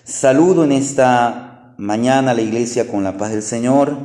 Saludo en esta mañana a la iglesia con la paz del Señor.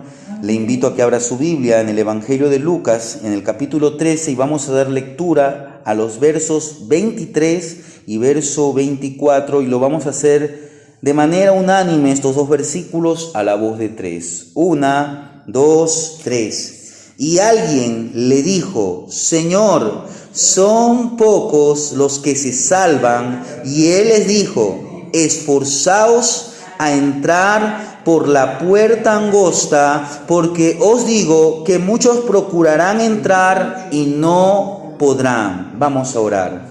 Le invito a que abra su Biblia en el Evangelio de Lucas, en el capítulo 13, y vamos a dar lectura a los versos 23 y verso 24, y lo vamos a hacer de manera unánime, estos dos versículos, a la voz de tres. 1, 2, 3. Y alguien le dijo: Señor, son pocos los que se salvan. Y él les dijo: esforzaos a entrar por la puerta angosta, porque os digo que muchos procurarán entrar y no podrán. Vamos a orar.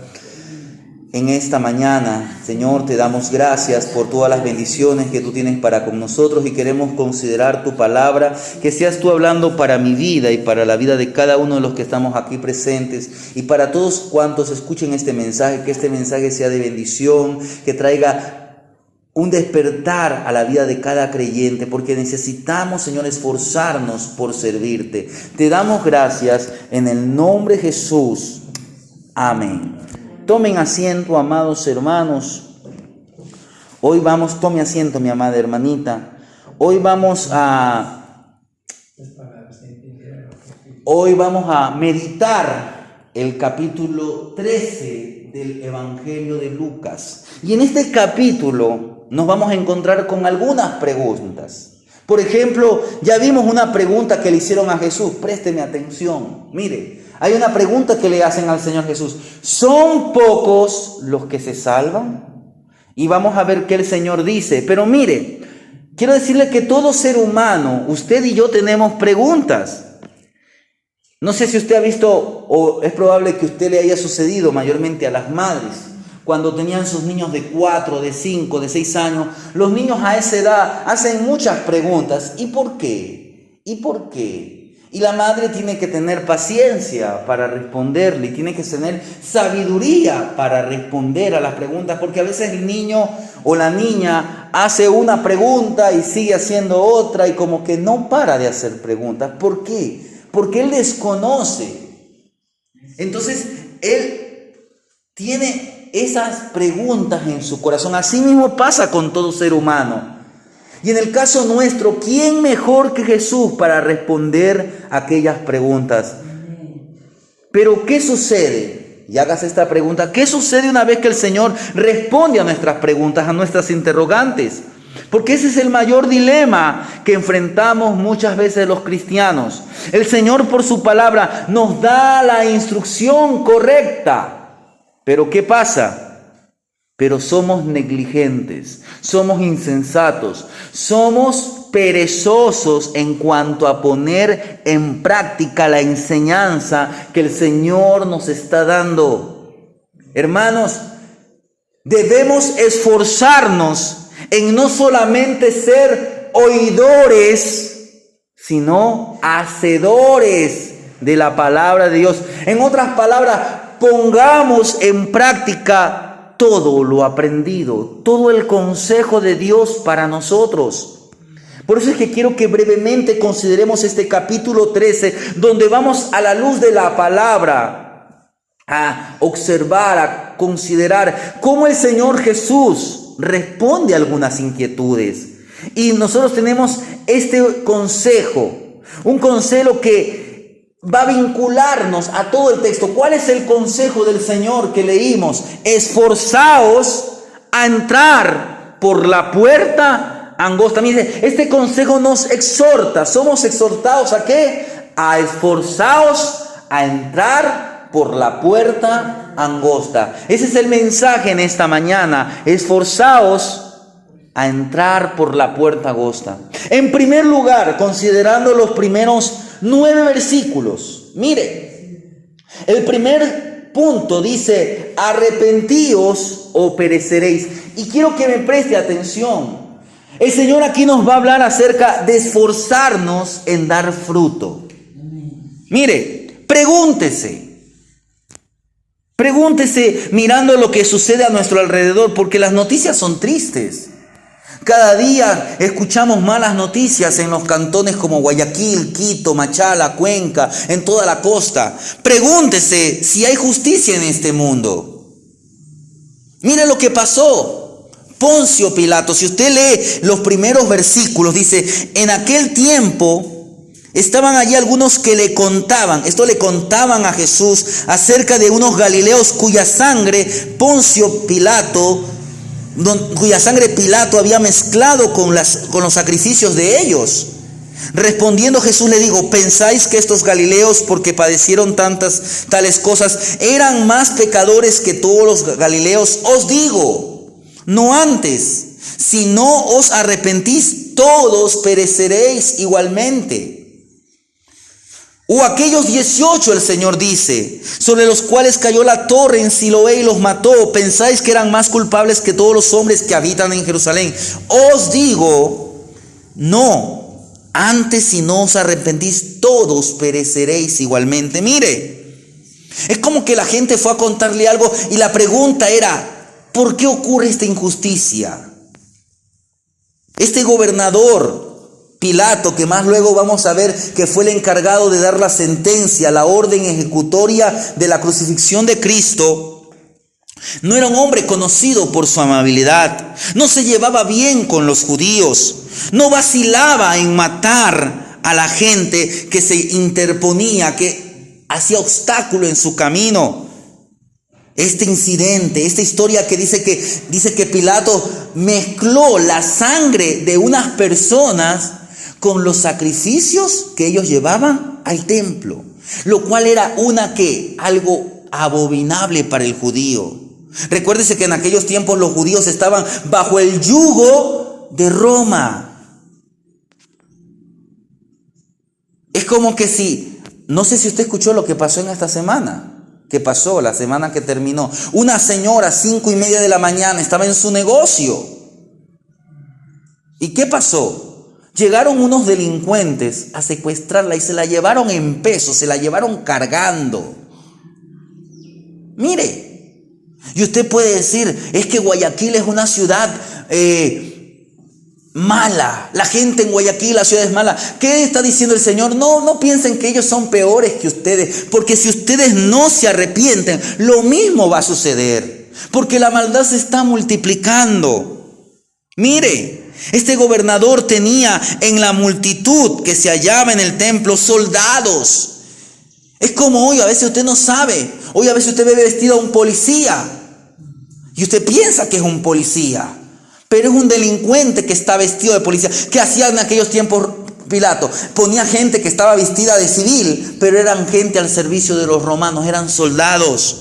En esta mañana, Señor, te damos gracias por todas las bendiciones que tú tienes para con nosotros, y queremos considerar tu palabra, que seas tú hablando para mi vida y para la vida de cada uno de los que estamos aquí presentes, y para todos cuantos escuchen este mensaje, que este mensaje sea de bendición, que traiga un despertar a la vida de cada creyente, porque necesitamos, Señor, esforzarnos por servirte. Te damos gracias en el nombre de Jesús. Amén. Tomen asiento, amados hermanos. Tome asiento, mi amada hermanita. Hoy vamos a meditar el capítulo 13 del Evangelio de Lucas. Y en este capítulo nos vamos a encontrar con algunas preguntas. Por ejemplo, ya vimos una pregunta que le hicieron a Jesús. Présteme atención. Mire, hay una pregunta que le hacen al Señor Jesús: ¿son pocos los que se salvan? Y vamos a ver qué el Señor dice. Pero mire, quiero decirle que todo ser humano, usted y yo, tenemos preguntas. No sé si usted ha visto, o es probable que a usted le haya sucedido, mayormente a las madres, cuando tenían sus niños de 4, de 5, de 6 años. Los niños a esa edad hacen muchas preguntas. ¿Y por qué? ¿Y por qué? Y la madre tiene que tener paciencia para responderle, y tiene que tener sabiduría para responder a las preguntas, porque a veces el niño o la niña hace una pregunta y sigue haciendo otra, y como que no para de hacer preguntas. ¿Por qué? Porque él desconoce. Entonces, él tiene esas preguntas en su corazón. Así mismo pasa con todo ser humano. Y en el caso nuestro, ¿quién mejor que Jesús para responder aquellas preguntas? Pero ¿qué sucede? Y hagas esta pregunta: ¿qué sucede una vez que el Señor responde a nuestras preguntas, a nuestras interrogantes? Porque ese es el mayor dilema que enfrentamos muchas veces los cristianos. El Señor, por su palabra, nos da la instrucción correcta. Pero ¿qué pasa? Pero somos negligentes, somos insensatos, somos perezosos en cuanto a poner en práctica la enseñanza que el Señor nos está dando. Hermanos, debemos esforzarnos en no solamente ser oidores, sino hacedores de la palabra de Dios. En otras palabras, pongamos en práctica todo lo aprendido, todo el consejo de Dios para nosotros. Por eso es que quiero que brevemente consideremos este capítulo 13, donde vamos a la luz de la palabra a observar, a considerar cómo el Señor Jesús responde a algunas inquietudes. Y nosotros tenemos este consejo, un consejo que va a vincularnos a todo el texto. ¿Cuál es el consejo del Señor que leímos? Esforzaos a entrar por la puerta angosta. Mire, este consejo nos exhorta. Somos exhortados ¿a qué? A esforzaos a entrar por la puerta angosta. Ese es el mensaje en esta mañana. Esforzaos a entrar por la puerta angosta. En primer lugar, considerando los primeros 9 versículos, mire, el primer punto dice: arrepentíos o pereceréis. Y quiero que me preste atención. El Señor aquí nos va a hablar acerca de esforzarnos en dar fruto. Mire, pregúntese mirando lo que sucede a nuestro alrededor, porque las noticias son tristes. Cada día escuchamos malas noticias en los cantones como Guayaquil, Quito, Machala, Cuenca, en toda la costa. Pregúntese si hay justicia en este mundo. Mire lo que pasó. Poncio Pilato, si usted lee los primeros versículos, dice, en aquel tiempo estaban allí algunos que le contaban a Jesús acerca de unos galileos cuya sangre Pilato había mezclado con los sacrificios de ellos. Respondiendo Jesús le dijo, ¿pensáis que estos galileos, porque padecieron tales cosas, eran más pecadores que todos los galileos? Os digo, no antes, si no os arrepentís, todos pereceréis igualmente. O aquellos 18, el Señor dice, sobre los cuales cayó la torre en Siloé y los mató, ¿pensáis que eran más culpables que todos los hombres que habitan en Jerusalén? Os digo, no, antes si no os arrepentís, todos pereceréis igualmente. Mire, es como que la gente fue a contarle algo y la pregunta era, ¿por qué ocurre esta injusticia? Este gobernador Pilato, que más luego vamos a ver que fue el encargado de dar la sentencia, la orden ejecutoria de la crucifixión de Cristo, no era un hombre conocido por su amabilidad, no se llevaba bien con los judíos, no vacilaba en matar a la gente que se interponía, que hacía obstáculo en su camino. Este incidente, esta historia que dice que Pilato mezcló la sangre de unas personas con los sacrificios que ellos llevaban al templo, lo cual era algo abominable para el judío. Recuérdese que en aquellos tiempos los judíos estaban bajo el yugo de Roma. Es como que no sé si usted escuchó lo que pasó en esta semana. ¿Qué pasó la semana que terminó? Una señora, 5:30 de la mañana, estaba en su negocio. ¿Y qué pasó? Llegaron unos delincuentes a secuestrarla y se la llevaron en peso, se la llevaron cargando. Mire, y usted puede decir, es que Guayaquil es una ciudad mala. La gente en Guayaquil, la ciudad es mala. ¿Qué está diciendo el Señor? No piensen que ellos son peores que ustedes, porque si ustedes no se arrepienten, lo mismo va a suceder, porque la maldad se está multiplicando. Mire, este gobernador tenía en la multitud que se hallaba en el templo soldados. Es como hoy, a veces usted no sabe. Hoy a veces usted ve vestido a un policía y usted piensa que es un policía, pero es un delincuente que está vestido de policía. ¿Qué hacía en aquellos tiempos Pilato? Ponía gente que estaba vestida de civil, pero eran gente al servicio de los romanos, eran soldados.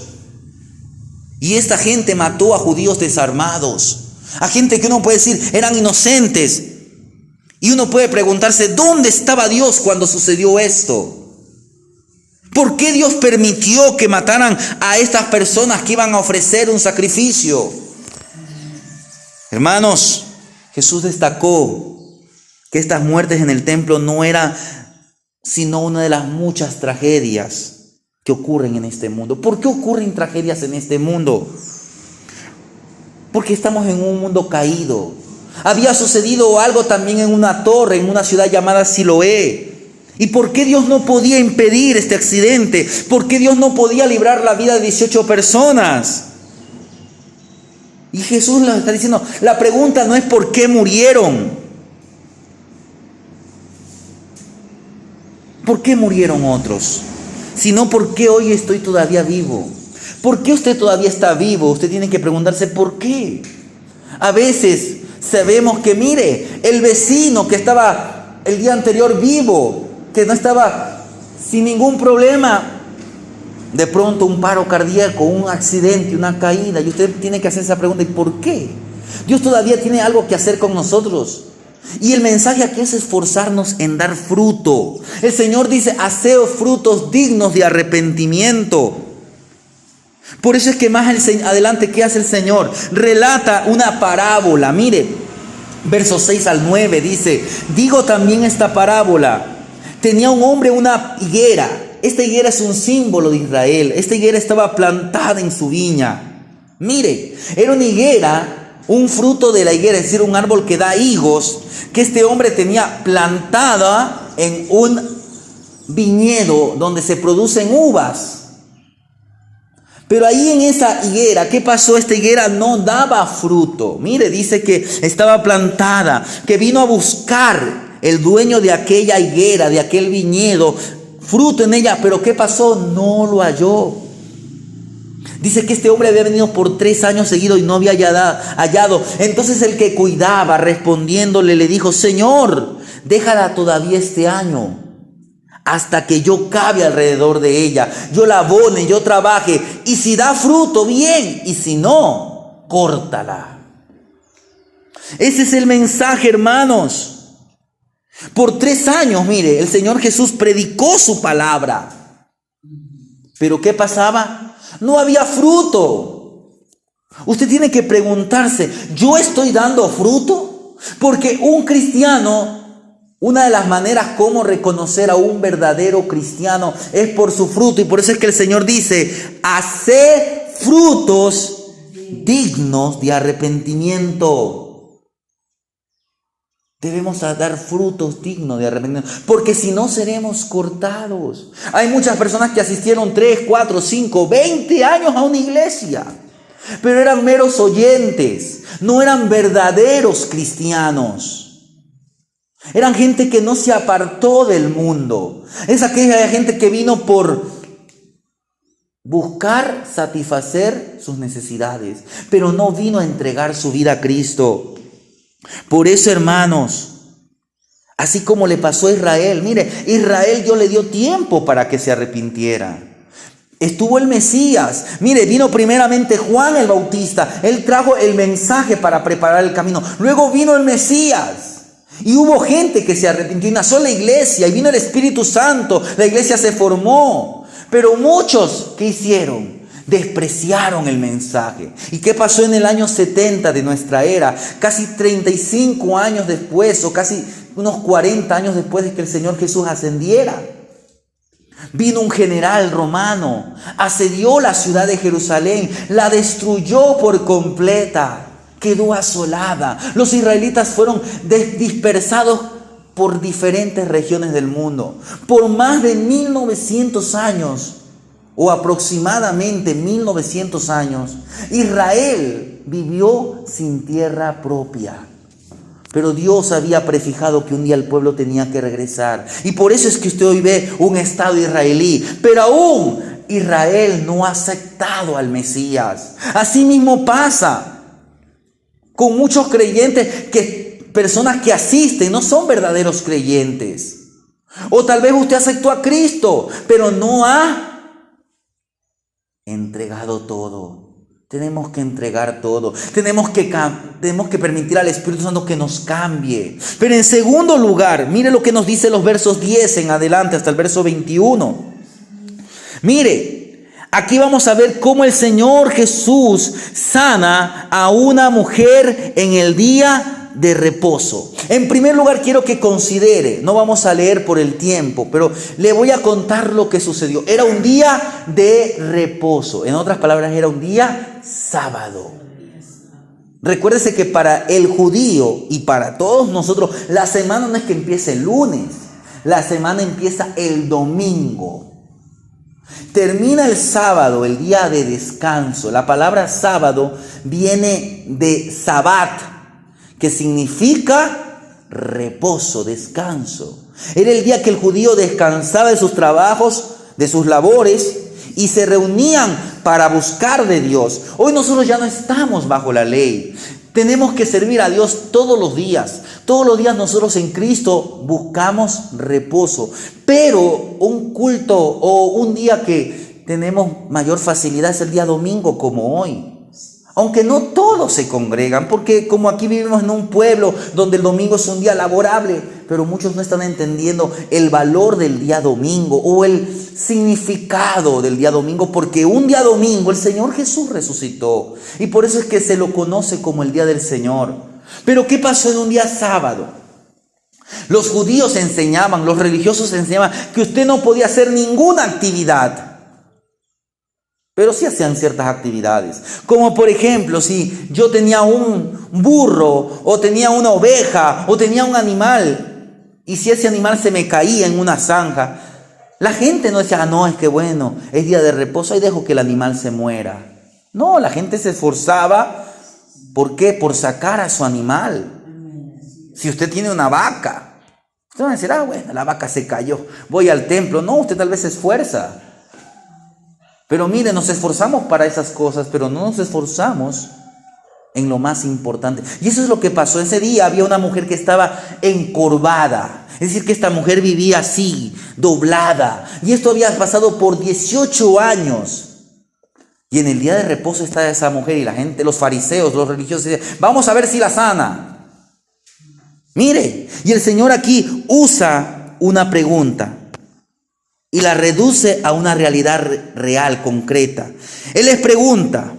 Y esta gente mató a judíos desarmados, a gente que uno puede decir eran inocentes. Y uno puede preguntarse, ¿dónde estaba Dios cuando sucedió esto? ¿Por qué Dios permitió que mataran a estas personas que iban a ofrecer un sacrificio? Hermanos, Jesús destacó que estas muertes en el templo no eran sino una de las muchas tragedias que ocurren en este mundo. ¿Por qué ocurren tragedias en este mundo? Porque estamos en un mundo caído. Había sucedido algo también en una torre, en una ciudad llamada Siloé. ¿Y por qué Dios no podía impedir este accidente? ¿Por qué Dios no podía librar la vida de 18 personas? Y Jesús nos está diciendo, la pregunta no es por qué murieron. ¿Por qué murieron otros? Sino por qué hoy estoy todavía vivo. ¿Por qué usted todavía está vivo? Usted tiene que preguntarse por qué. A veces sabemos que, mire, el vecino que estaba el día anterior vivo, que no estaba sin ningún problema, de pronto un paro cardíaco, un accidente, una caída, y usted tiene que hacer esa pregunta, ¿y por qué? Dios todavía tiene algo que hacer con nosotros. Y el mensaje aquí es esforzarnos en dar fruto. El Señor dice, haceos frutos dignos de arrepentimiento. Por eso es que más adelante, ¿qué hace el Señor? Relata una parábola. Mire, versos 6 al 9 dice, digo también esta parábola. Tenía un hombre una higuera. Esta higuera es un símbolo de Israel. Esta higuera estaba plantada en su viña. Mire, era una higuera, un fruto de la higuera, es decir, un árbol que da higos, que este hombre tenía plantada en un viñedo donde se producen uvas. Pero ahí en esa higuera, ¿qué pasó? Esta higuera no daba fruto. Mire, dice que estaba plantada, que vino a buscar el dueño de aquella higuera, de aquel viñedo, fruto en ella. Pero ¿qué pasó? No lo halló. Dice que este hombre había venido por 3 años seguidos y no había hallado. Entonces el que cuidaba, respondiéndole, le dijo: Señor, déjala todavía este año, hasta que yo cabe alrededor de ella, yo la abone, yo trabaje, y si da fruto, bien, y si no, córtala. Ese es el mensaje, hermanos. Por 3 años, mire, el Señor Jesús predicó su palabra. Pero ¿qué pasaba? No había fruto. Usted tiene que preguntarse, ¿yo estoy dando fruto? Porque un cristiano, una de las maneras como reconocer a un verdadero cristiano es por su fruto. Y por eso es que el Señor dice: haced frutos dignos de arrepentimiento. Debemos dar frutos dignos de arrepentimiento, porque si no seremos cortados. Hay muchas personas que asistieron 3, 4, 5, 20 años a una iglesia, pero eran meros oyentes, no eran verdaderos cristianos. Eran gente que no se apartó del mundo. Es aquella gente que vino por buscar satisfacer sus necesidades, pero no vino a entregar su vida a Cristo. Por eso, hermanos, así como le pasó a Israel, mire, Israel Dios le dio tiempo para que se arrepintiera. Estuvo el Mesías, mire, vino primeramente Juan el Bautista, él trajo el mensaje para preparar el camino. Luego vino el Mesías y hubo gente que se arrepintió y nació la iglesia y vino el Espíritu Santo, la iglesia se formó. Pero muchos, ¿qué hicieron? Despreciaron el mensaje. ¿Y qué pasó en el año 70 de nuestra era? Casi 35 años después, o casi unos 40 años después de que el Señor Jesús ascendiera. Vino un general romano, asedió la ciudad de Jerusalén, la destruyó por completa, quedó asolada. Los israelitas fueron dispersados por diferentes regiones del mundo. Por más de 1900 años, o aproximadamente 1900 años, Israel vivió sin tierra propia. Pero Dios había prefijado que un día el pueblo tenía que regresar. Y por eso es que usted hoy ve un estado israelí. Pero aún Israel no ha aceptado al Mesías. Así mismo pasa con muchos creyentes, personas que asisten no son verdaderos creyentes. O tal vez usted aceptó a Cristo, pero no ha entregado todo. Tenemos que entregar todo. Tenemos que permitir al Espíritu Santo que nos cambie. Pero en segundo lugar, mire lo que nos dice los versos 10 en adelante hasta el verso 21. Mire, aquí vamos a ver cómo el Señor Jesús sana a una mujer en el día de reposo. En primer lugar, quiero que considere, no vamos a leer por el tiempo, pero le voy a contar lo que sucedió. Era un día de reposo. En otras palabras, era un día sábado. Recuérdese que para el judío y para todos nosotros, la semana no es que empiece el lunes, la semana empieza el domingo. Termina el sábado, el día de descanso. La palabra sábado viene de sabat, que significa reposo, descanso. Era el día que el judío descansaba de sus trabajos, de sus labores, y se reunían para buscar de Dios. Hoy nosotros ya no estamos bajo la ley. Tenemos que servir a Dios todos los días. Todos los días nosotros en Cristo buscamos reposo. Pero un culto o un día que tenemos mayor facilidad es el día domingo, como hoy. Aunque no todos se congregan, porque como aquí vivimos en un pueblo donde el domingo es un día laborable, pero muchos no están entendiendo el valor del día domingo o el significado del día domingo, porque un día domingo el Señor Jesús resucitó y por eso es que se lo conoce como el día del Señor. Pero ¿qué pasó en un día sábado? Los judíos enseñaban, los religiosos enseñaban que usted no podía hacer ninguna actividad. Pero sí hacían ciertas actividades. Como por ejemplo, si yo tenía un burro, o tenía una oveja, o tenía un animal, y si ese animal se me caía en una zanja, La gente no decía, no, es que bueno, es día de reposo y dejo que el animal se muera. No, la gente se esforzaba. ¿Por qué? Por sacar a su animal. Si usted tiene una vaca, usted va a decir, bueno, la vaca se cayó, voy al templo. No, usted tal vez se esfuerza. Pero mire, nos esforzamos para esas cosas, pero no nos esforzamos en lo más importante. Y eso es lo que pasó. Ese día había una mujer que estaba encorvada. Es decir, que esta mujer vivía así, doblada. Y esto había pasado por 18 años. Y en el día de reposo está esa mujer y la gente, los fariseos, los religiosos, dicen, vamos a ver si la sana. Mire, y el Señor aquí usa una pregunta y la reduce a una realidad real, concreta. Él les pregunta,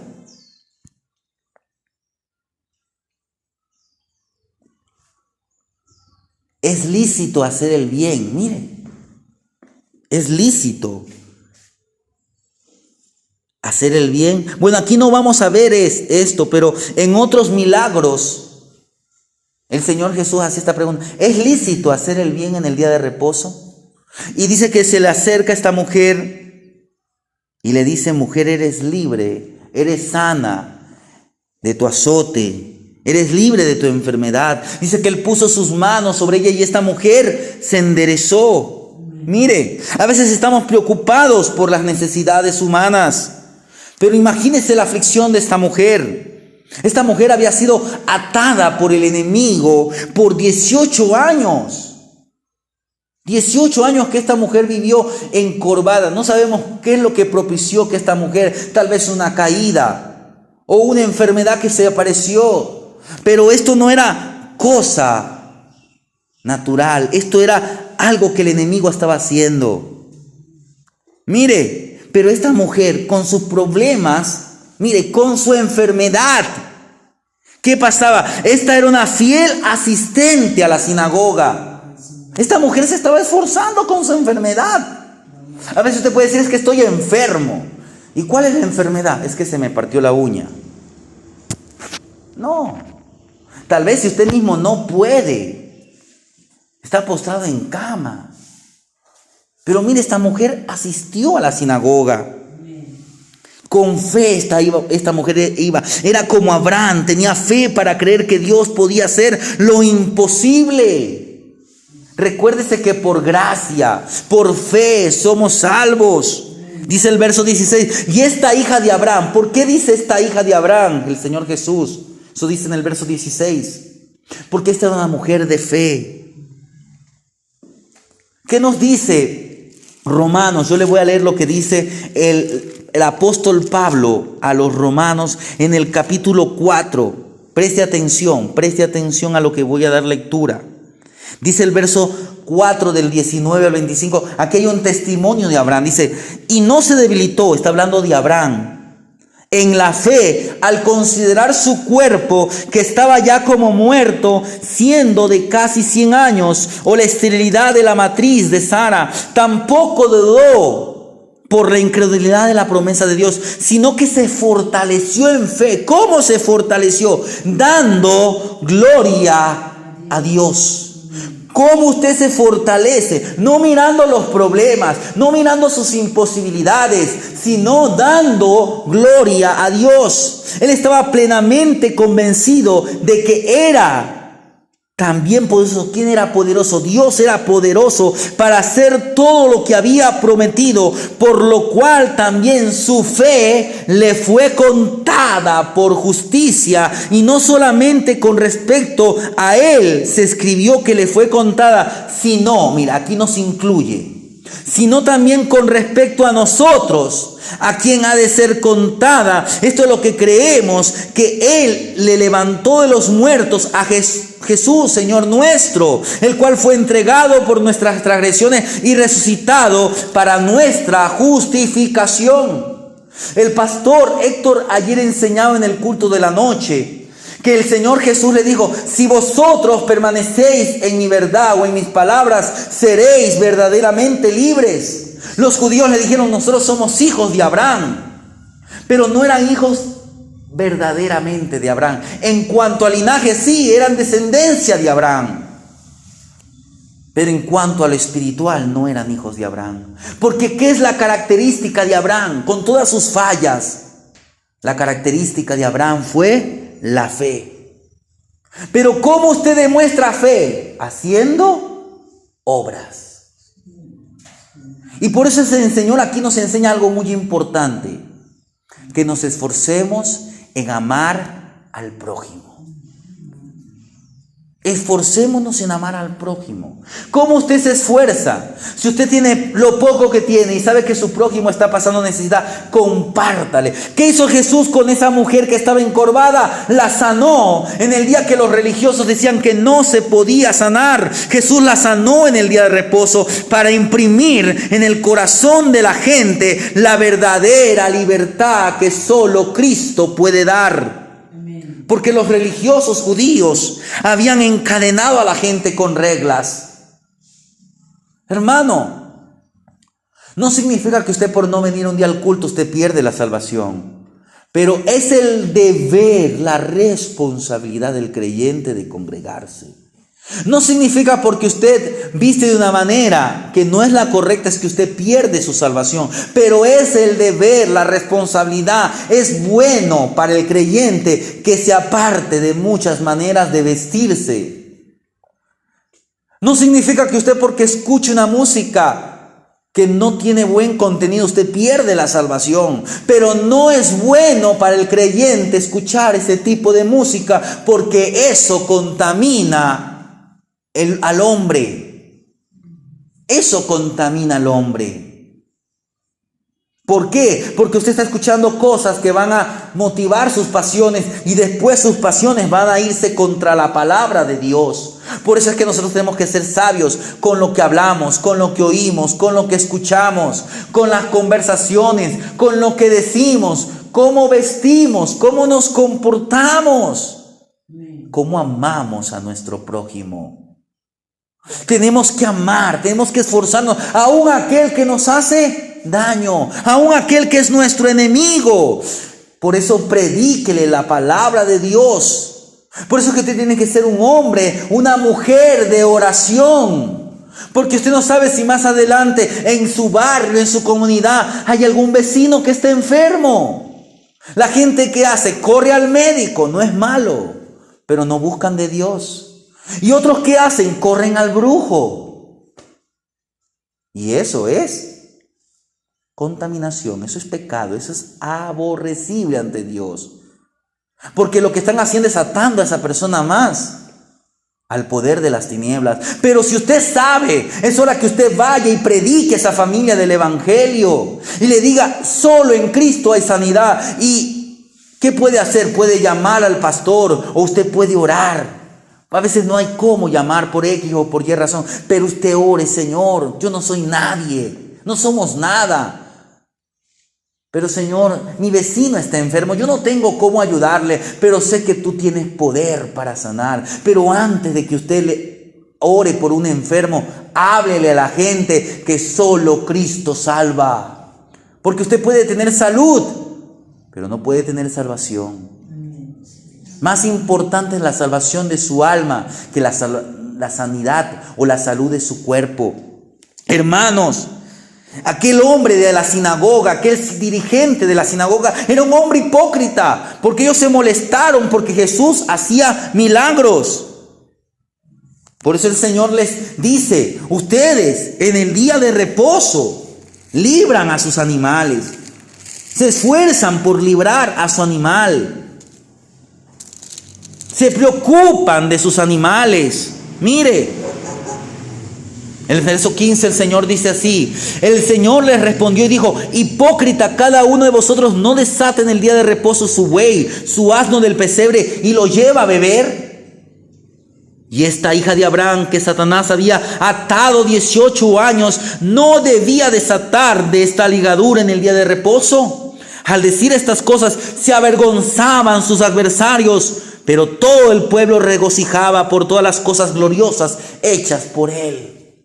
¿es lícito hacer el bien? Mire, es lícito hacer el bien. Bueno, aquí no vamos a ver esto, pero en otros milagros el Señor Jesús hace esta pregunta: ¿es lícito hacer el bien en el día de reposo? Y dice que se le acerca a esta mujer y le dice: mujer, eres libre, eres sana de tu azote, eres libre de tu enfermedad. Dice que Él puso sus manos sobre ella y esta mujer se enderezó. Mire, a veces estamos preocupados por las necesidades humanas, pero imagínese la aflicción de esta mujer. Esta mujer había sido atada por el enemigo por 18 años. 18 años que esta mujer vivió encorvada. No sabemos qué es lo que propició que esta mujer, tal vez una caída o una enfermedad que se apareció. Pero esto no era cosa natural. Esto era algo que el enemigo estaba haciendo. Mire, pero esta mujer con sus problemas, mire, con su enfermedad, ¿qué pasaba? Esta era una fiel asistente a la sinagoga. Esta mujer se estaba esforzando con su enfermedad. A veces usted puede decir: es que estoy enfermo. ¿Y cuál es la enfermedad? Es que se me partió la uña. No. Tal vez si usted mismo no puede, está postrado en cama. Pero mire, esta mujer asistió a la sinagoga. Con fe esta mujer iba. Era como Abraham, tenía fe para creer que Dios podía hacer lo imposible. Recuérdese que por gracia, por fe somos salvos. Dice el verso 16, y esta hija de Abraham. ¿Por qué dice esta hija de Abraham? El Señor Jesús. Eso dice en el verso 16. Porque esta era una mujer de fe. ¿Qué nos dice Romanos? Yo le voy a leer lo que dice el apóstol Pablo a los romanos en el capítulo 4. Preste atención a lo que voy a dar lectura. Dice el verso 4 del 19 al 25, aquí hay un testimonio de Abraham. Dice, y no se debilitó, está hablando de Abraham, en la fe al considerar su cuerpo que estaba ya como muerto, siendo de casi 100 años, o la esterilidad de la matriz de Sara. Tampoco dudó por la incredulidad de la promesa de Dios, sino que se fortaleció en fe. ¿Cómo se fortaleció? Dando gloria a Dios. ¿Cómo usted se fortalece? No mirando los problemas, no mirando sus imposibilidades, sino dando gloria a Dios. Él estaba plenamente convencido de que era también poderoso. ¿Quién era poderoso? Dios era poderoso para hacer todo lo que había prometido, por lo cual también su fe le fue contada por justicia. Y no solamente con respecto a él se escribió que le fue contada, sino, mira, aquí nos incluye, sino también con respecto a nosotros, a quien ha de ser contada. Esto es lo que creemos, que Él le levantó de los muertos a Jesús, Señor nuestro, el cual fue entregado por nuestras transgresiones y resucitado para nuestra justificación. El pastor Héctor ayer enseñaba en el culto de la noche que el Señor Jesús le dijo: si vosotros permanecéis en mi verdad o en mis palabras, seréis verdaderamente libres. Los judíos le dijeron: nosotros somos hijos de Abraham, pero no eran hijos verdaderamente de Abraham. En cuanto al linaje, sí, eran descendencia de Abraham, Pero en cuanto a lo espiritual, no eran hijos de Abraham. Porque ¿qué es la característica de Abraham? Con todas sus fallas, la característica de Abraham fue la fe. Pero ¿cómo usted demuestra fe? Haciendo obras. Y por eso el Señor aquí nos enseña algo muy importante. Que nos esforcemos en amar al prójimo. Esforcémonos en amar al prójimo. ¿Cómo usted se esfuerza? Si usted tiene lo poco que tiene y sabe que su prójimo está pasando necesidad, compártale. ¿Qué hizo Jesús con esa mujer que estaba encorvada? La sanó en el día que los religiosos decían que no se podía sanar. Jesús la sanó en el día de reposo para imprimir en el corazón de la gente la verdadera libertad que solo Cristo puede dar. Porque los religiosos judíos habían encadenado a la gente con reglas. Hermano, no significa que usted por no venir un día al culto usted pierde la salvación. Pero es el deber, la responsabilidad del creyente de congregarse. No significa porque usted viste de una manera que no es la correcta, es que usted pierde su salvación. Pero es el deber, la responsabilidad. Es bueno para el creyente que se aparte de muchas maneras de vestirse. No significa que usted porque escuche una música que no tiene buen contenido, usted pierde la salvación. Pero no es bueno para el creyente escuchar ese tipo de música porque eso contamina al hombre. Eso contamina al hombre. ¿Por qué? Porque usted está escuchando cosas que van a motivar sus pasiones y después sus pasiones van a irse contra la palabra de Dios. Por eso es que nosotros tenemos que ser sabios con lo que hablamos, con lo que oímos, con lo que escuchamos, con las conversaciones, con lo que decimos, cómo vestimos, cómo nos comportamos, cómo amamos a nuestro prójimo. Tenemos que amar, tenemos que esforzarnos, aún aquel que nos hace daño, aún aquel que es nuestro enemigo. Por eso predíquele la palabra de Dios. Por eso es que usted tiene que ser un hombre, una mujer de oración. Porque usted no sabe si más adelante en su barrio, en su comunidad, hay algún vecino que esté enfermo. La gente que hace, corre al médico, no es malo, pero no buscan de Dios. Y otros que hacen, corren al brujo. Y eso es contaminación, eso es pecado, eso es aborrecible ante Dios. Porque lo que están haciendo es atando a esa persona más al poder de las tinieblas. Pero si usted sabe, es hora que usted vaya y predique a esa familia del evangelio y le diga, solo en Cristo hay sanidad. ¿Y qué puede hacer? Puede llamar al pastor o usted puede orar. A veces no hay cómo llamar por X o por Y razón, pero usted ore, Señor, yo no soy nadie, no somos nada. Pero Señor, mi vecino está enfermo, yo no tengo cómo ayudarle, pero sé que tú tienes poder para sanar. Pero antes de que usted le ore por un enfermo, háblele a la gente que solo Cristo salva. Porque usted puede tener salud, pero no puede tener salvación. Más importante es la salvación de su alma que la sanidad o la salud de su cuerpo. Hermanos, aquel hombre de la sinagoga, aquel dirigente de la sinagoga, era un hombre hipócrita, porque ellos se molestaron porque Jesús hacía milagros. Por eso el Señor les dice, ustedes en el día de reposo libran a sus animales, se esfuerzan por librar a su animal. Se preocupan de sus animales. Mire, en el verso 15 el Señor dice así: el Señor les respondió y dijo, hipócrita, cada uno de vosotros no desata en el día de reposo su buey, su asno del pesebre y lo lleva a beber. Y esta hija de Abraham que Satanás había atado 18 años, ¿no debía desatar de esta ligadura en el día de reposo? Al decir estas cosas se avergonzaban sus adversarios, pero todo el pueblo regocijaba por todas las cosas gloriosas hechas por él.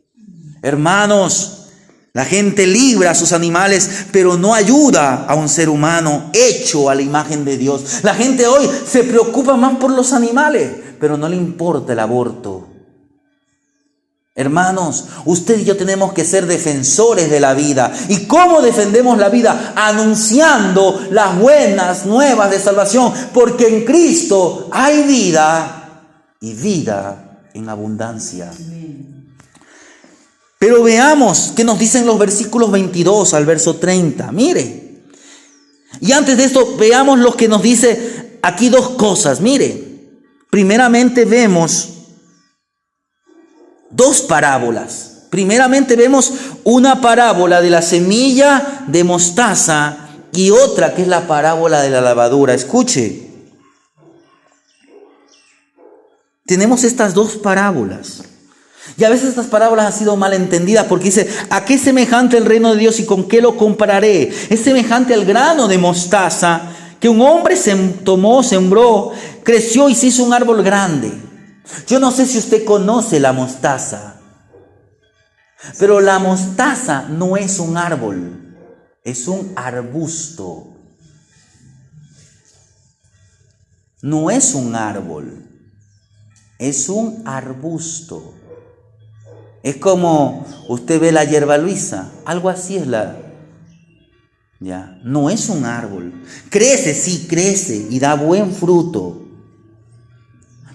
Hermanos, la gente libra a sus animales, pero no ayuda a un ser humano hecho a la imagen de Dios. La gente hoy se preocupa más por los animales, pero no le importa el aborto. Hermanos, usted y yo tenemos que ser defensores de la vida. ¿Y cómo defendemos la vida? Anunciando las buenas nuevas de salvación. Porque en Cristo hay vida y vida en abundancia. Pero veamos qué nos dicen los versículos 22 al verso 30. Mire. Y antes de esto, veamos lo que nos dice aquí dos cosas. Mire, primeramente vemos dos parábolas. Primeramente vemos una parábola de la semilla de mostaza y otra que es la parábola de la levadura. Escuche. Tenemos estas dos parábolas. Y a veces estas parábolas han sido mal entendidas porque dice, ¿a qué es semejante el reino de Dios y con qué lo compararé? Es semejante al grano de mostaza que un hombre sembró, creció y se hizo un árbol grande. Yo no sé si usted conoce la mostaza, pero la mostaza no es un árbol, es un arbusto. No es un árbol, es un arbusto. Es como usted ve la hierba luisa, algo así es no es un árbol. Crece, sí, crece y da buen fruto.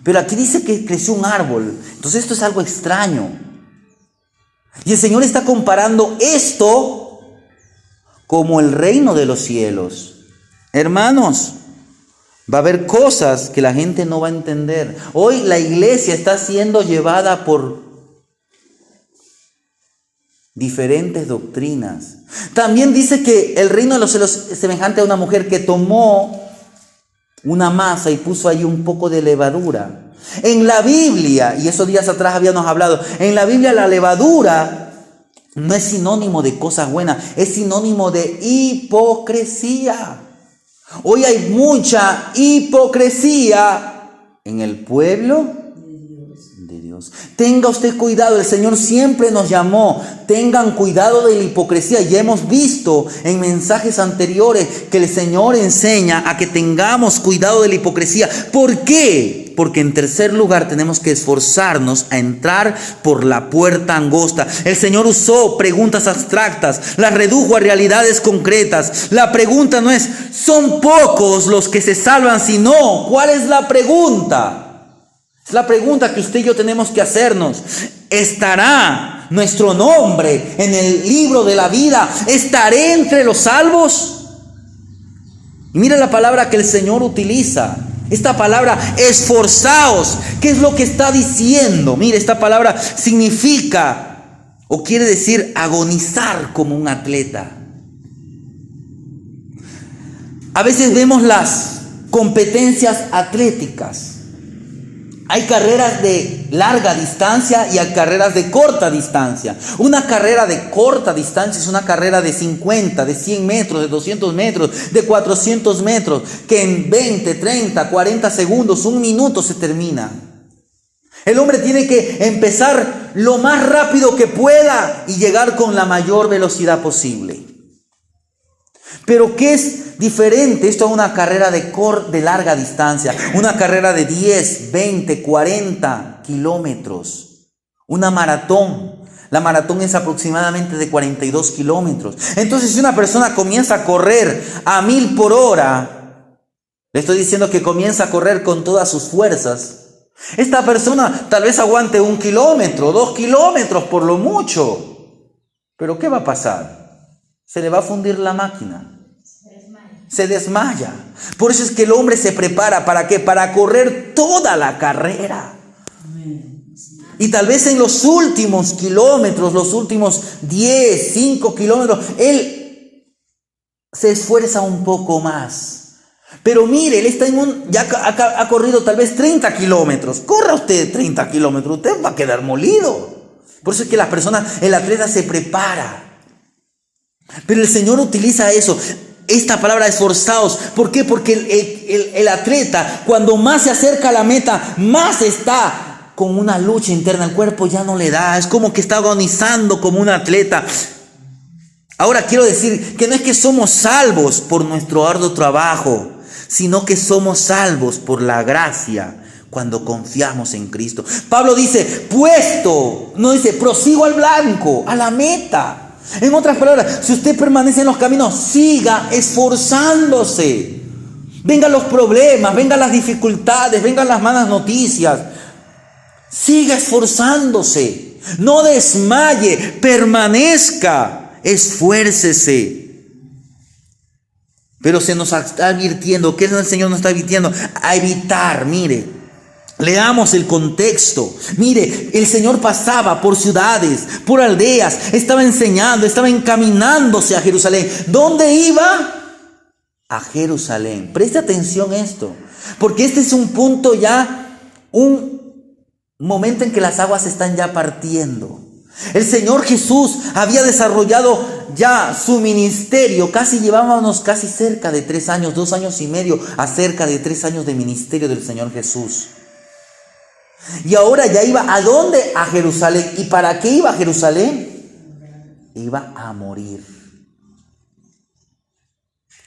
Pero aquí dice que creció un árbol. Entonces esto es algo extraño. Y el Señor está comparando esto como el reino de los cielos. Hermanos, va a haber cosas que la gente no va a entender. Hoy la iglesia está siendo llevada por diferentes doctrinas. También dice que el reino de los cielos es semejante a una mujer que tomó una masa y puso ahí un poco de levadura. En la Biblia, y esos días atrás habíamos hablado, en la Biblia la levadura no es sinónimo de cosas buenas, es sinónimo de hipocresía. Hoy hay mucha hipocresía en el pueblo de Dios. Tenga usted cuidado, el Señor siempre nos llamó, tengan cuidado de la hipocresía. Ya hemos visto en mensajes anteriores que el Señor enseña a que tengamos cuidado de la hipocresía. ¿Por qué? Porque en tercer lugar tenemos que esforzarnos a entrar por la puerta angosta. El Señor usó preguntas abstractas, las redujo a realidades concretas. La pregunta no es, ¿son pocos los que se salvan? Sino, ¿cuál es la pregunta? Es la pregunta que usted y yo tenemos que hacernos. ¿Estará nuestro nombre en el libro de la vida? ¿Estaré entre los salvos? Y mira la palabra que el Señor utiliza. Esta palabra, esforzaos. ¿Qué es lo que está diciendo? Mire, esta palabra significa o quiere decir agonizar como un atleta. A veces vemos las competencias atléticas. Hay carreras de larga distancia y hay carreras de corta distancia. Una carrera de corta distancia es una carrera de 50, de 100 metros, de 200 metros, de 400 metros, que en 20, 30, 40 segundos, un minuto se termina. El hombre tiene que empezar lo más rápido que pueda y llegar con la mayor velocidad posible. Pero ¿qué es diferente esto a una carrera de larga distancia? Una carrera de 10, 20, 40 kilómetros. Una maratón. La maratón es aproximadamente de 42 kilómetros. Entonces, si una persona comienza a correr a 1000 por hora, le estoy diciendo que comienza a correr con todas sus fuerzas. Esta persona tal vez aguante 1 kilómetro, 2 kilómetros por lo mucho. Pero ¿qué va a pasar? Se le va a fundir la máquina. Se desmaya. Por eso es que el hombre se prepara. ¿Para qué? Para correr toda la carrera. Y tal vez en los últimos kilómetros, los últimos 10, 5 kilómetros, él se esfuerza un poco más. Pero mire, él está ya ha corrido tal vez 30 kilómetros. Corra usted 30 kilómetros, usted va a quedar molido. Por eso es que la persona, el atleta se prepara. Pero el Señor utiliza eso. Esta palabra esforzados. ¿Por qué? Porque el atleta, cuando más se acerca a la meta, más está con una lucha interna. El cuerpo ya no le da. Es como que está agonizando como un atleta. Ahora quiero decir que no es que somos salvos por nuestro arduo trabajo, sino que somos salvos por la gracia cuando confiamos en Cristo. Pablo dice, puesto, no dice, prosigo al blanco, a la meta. En otras palabras, si usted permanece en los caminos, siga esforzándose. Vengan los problemas, vengan las dificultades, vengan las malas noticias. Siga esforzándose, no desmaye, permanezca, esfuércese. Pero se nos está advirtiendo, ¿qué es lo que el Señor nos está advirtiendo? A evitar, mire, leamos el contexto. Mire, el Señor pasaba por ciudades, por aldeas, estaba enseñando, estaba encaminándose a Jerusalén. ¿Dónde iba? A Jerusalén. Preste atención a esto, porque este es un punto ya, un momento en que las aguas están ya partiendo. El Señor Jesús había desarrollado ya su ministerio. Llevábamos casi cerca de 3 años, 2 años y medio, a cerca de 3 años de ministerio del Señor Jesús. Y ahora ya iba, ¿a dónde? A Jerusalén. ¿Y para qué iba a Jerusalén? Iba a morir.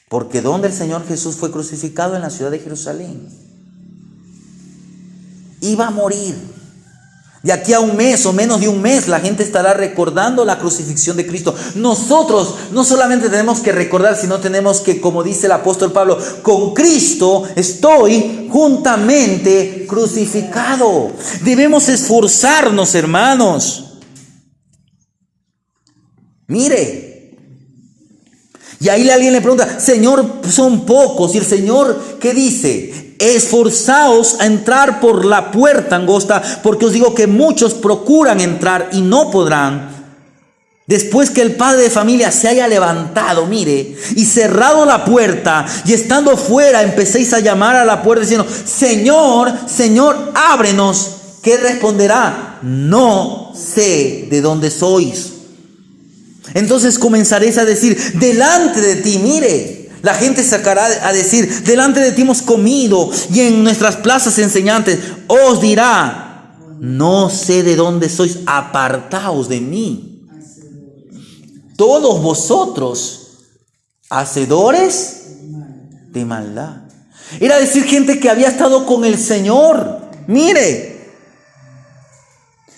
Porque ¿dónde el Señor Jesús fue crucificado? En la ciudad de Jerusalén. Iba a morir. De aquí a un mes o menos de un mes, la gente estará recordando la crucifixión de Cristo. Nosotros no solamente tenemos que recordar, sino tenemos que, como dice el apóstol Pablo, con Cristo estoy juntamente crucificado. Debemos esforzarnos, hermanos. Mire. Y ahí alguien le pregunta, Señor, son pocos. Y el Señor, ¿qué dice? Esforzaos a entrar por la puerta angosta, porque os digo que muchos procuran entrar y no podrán. Después que el padre de familia se haya levantado, mire, y cerrado la puerta, y estando fuera empecéis a llamar a la puerta diciendo, Señor, Señor, ábrenos. ¿Qué responderá? No sé de dónde sois. Entonces comenzaréis a decir, delante de ti, mire, la gente sacará a decir, delante de ti hemos comido y en nuestras plazas enseñantes. Os dirá, no sé de dónde sois, apartaos de mí. Todos vosotros, hacedores de maldad. Era decir, gente que había estado con el Señor. Mire,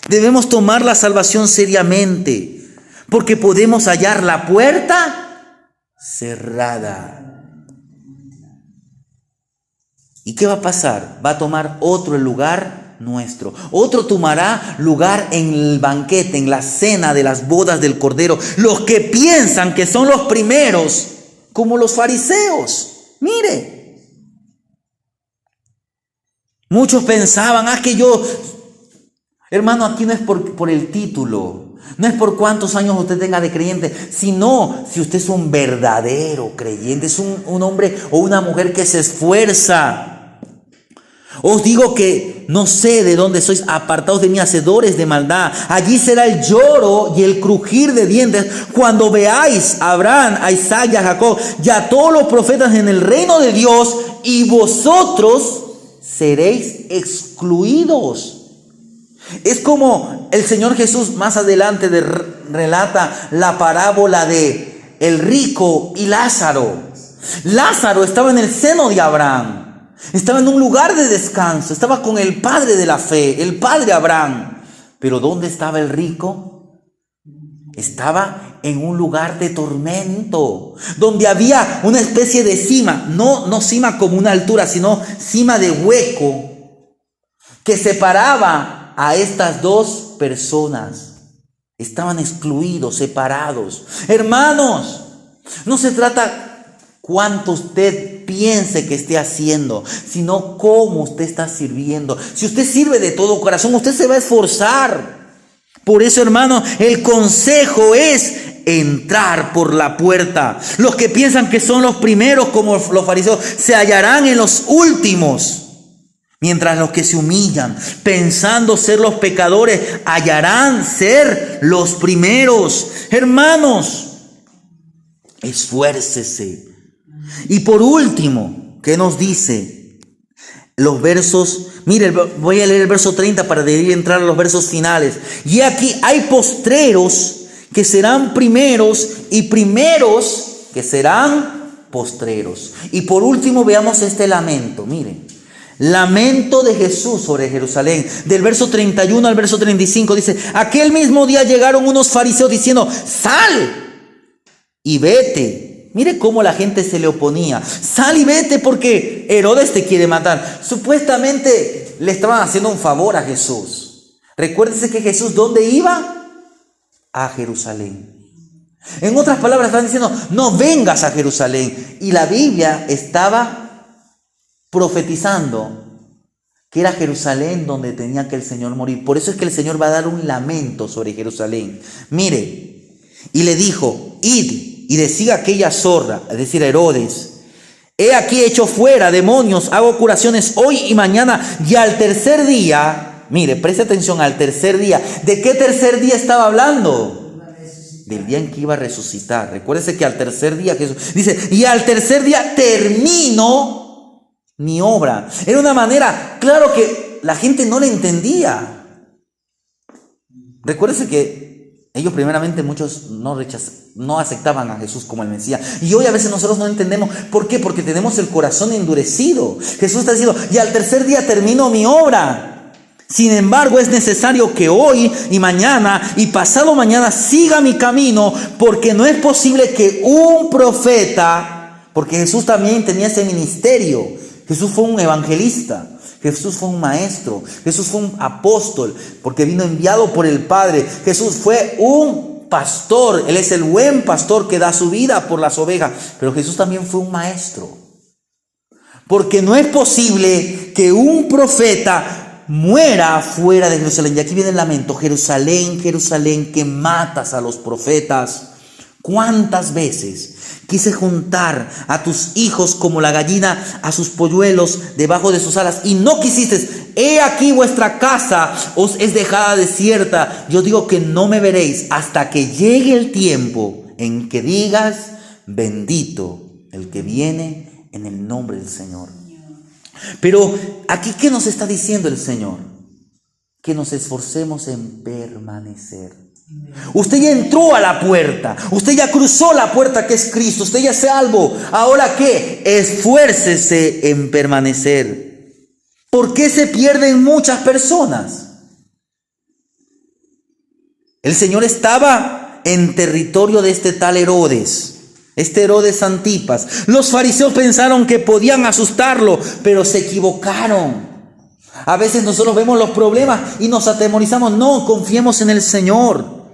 debemos tomar la salvación seriamente, porque podemos hallar la puerta cerrada. ¿Y qué va a pasar? Va a tomar otro el lugar nuestro. Otro tomará lugar en el banquete, en la cena de las bodas del Cordero. Los que piensan que son los primeros, como los fariseos. Mire. Muchos pensaban, que yo... Hermano, aquí no es por el título. No es por cuántos años usted tenga de creyente, sino si usted es un verdadero creyente, es un hombre o una mujer que se esfuerza. Os digo que no sé de dónde sois, apartados de mí, hacedores de maldad. Allí será el lloro y el crujir de dientes cuando veáis a Abraham, a Isaac y a Jacob y a todos los profetas en el reino de Dios, y vosotros seréis excluidos. Es como el Señor Jesús más adelante relata la parábola de el rico y Lázaro. Lázaro estaba en el seno de Abraham, estaba en un lugar de descanso, estaba con el padre de la fe, el padre Abraham. Pero ¿dónde estaba el rico? Estaba en un lugar de tormento, donde había una especie de cima, no cima como una altura, sino cima de hueco, que separaba a estas dos personas. Estaban excluidos, separados. Hermanos, no se trata cuánto usted piense que esté haciendo, sino cómo usted está sirviendo. Si usted sirve de todo corazón, usted se va a esforzar. Por eso, hermano, el consejo es entrar por la puerta. Los que piensan que son los primeros, como los fariseos, se hallarán en los últimos. Mientras los que se humillan, pensando ser los pecadores, hallarán ser los primeros. Hermanos, esfuércese. Y por último, ¿qué nos dice? Los versos, mire, voy a leer el verso 30 para de ahí entrar a los versos finales. Y aquí hay postreros que serán primeros y primeros que serán postreros. Y por último veamos este lamento, miren. lamento de Jesús sobre Jerusalén. Del verso 31 al verso 35 dice: aquel mismo día llegaron unos fariseos diciendo: sal y vete. Mire cómo la gente se le oponía. Sal y vete porque Herodes te quiere matar. Supuestamente le estaban haciendo un favor a Jesús. Recuérdese que Jesús, ¿dónde iba? A Jerusalén. En otras palabras, estaban diciendo: no vengas a Jerusalén. Y la Biblia estaba profetizando que era Jerusalén donde tenía que el Señor morir. Por eso es que el Señor va a dar un lamento sobre Jerusalén. Mire, y le dijo: id y decid a aquella zorra, es decir, a Herodes: he aquí hecho fuera demonios, hago curaciones hoy y mañana, y al tercer día, mire, preste atención, al tercer día. ¿De qué tercer día estaba hablando? Del día en que iba a resucitar. Recuérdese que al tercer día Jesús dice: y al tercer día termino mi obra. Era una manera, claro que la gente no le entendía. Recuérdese que ellos primeramente, muchos no aceptaban a Jesús como el Mesías. Y hoy a veces nosotros no entendemos. ¿Por qué? Porque tenemos el corazón endurecido. Jesús está diciendo: y al tercer día termino mi obra. Sin embargo, es necesario que hoy y mañana y pasado mañana siga mi camino, porque no es posible que un profeta, porque Jesús también tenía ese ministerio. Jesús fue un evangelista, Jesús fue un maestro, Jesús fue un apóstol, porque vino enviado por el Padre. Jesús fue un pastor, Él es el buen pastor que da su vida por las ovejas, pero Jesús también fue un maestro. Porque no es posible que un profeta muera fuera de Jerusalén. Y aquí viene el lamento: Jerusalén, Jerusalén, que matas a los profetas. ¿Cuántas veces quise juntar a tus hijos como la gallina a sus polluelos debajo de sus alas, y no quisiste? He aquí vuestra casa os es dejada desierta. Yo digo que no me veréis hasta que llegue el tiempo en que digas: bendito el que viene en el nombre del Señor. Pero aquí, ¿qué nos está diciendo el Señor? Que nos esforcemos en permanecer. Usted ya entró a la puerta, usted ya cruzó la puerta que es Cristo, usted ya es salvo. ¿Ahora qué? Esfuércese en permanecer. ¿Por qué se pierden muchas personas? El Señor estaba en territorio de este tal Herodes. Este Herodes Antipas. Los fariseos pensaron que podían asustarlo, pero se equivocaron. A veces nosotros vemos los problemas y nos atemorizamos. No, confiemos en el Señor.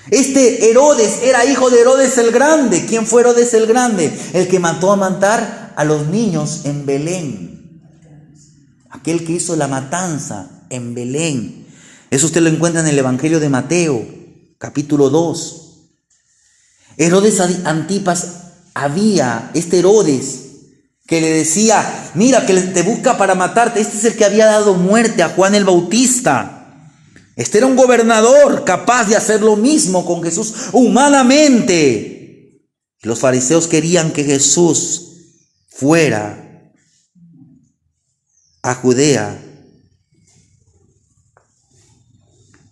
Este Herodes era hijo de Herodes el Grande. ¿Quién fue Herodes el Grande? El que mandó a matar a los niños en Belén. Aquel que hizo la matanza en Belén. Eso usted lo encuentra en el Evangelio de Mateo, capítulo 2. Herodes Antipas, había este Herodes que le decía: mira, que te busca para matarte. Este es el que había dado muerte a Juan el Bautista. Este era un gobernador capaz de hacer lo mismo con Jesús humanamente. Los fariseos querían que Jesús fuera a Judea,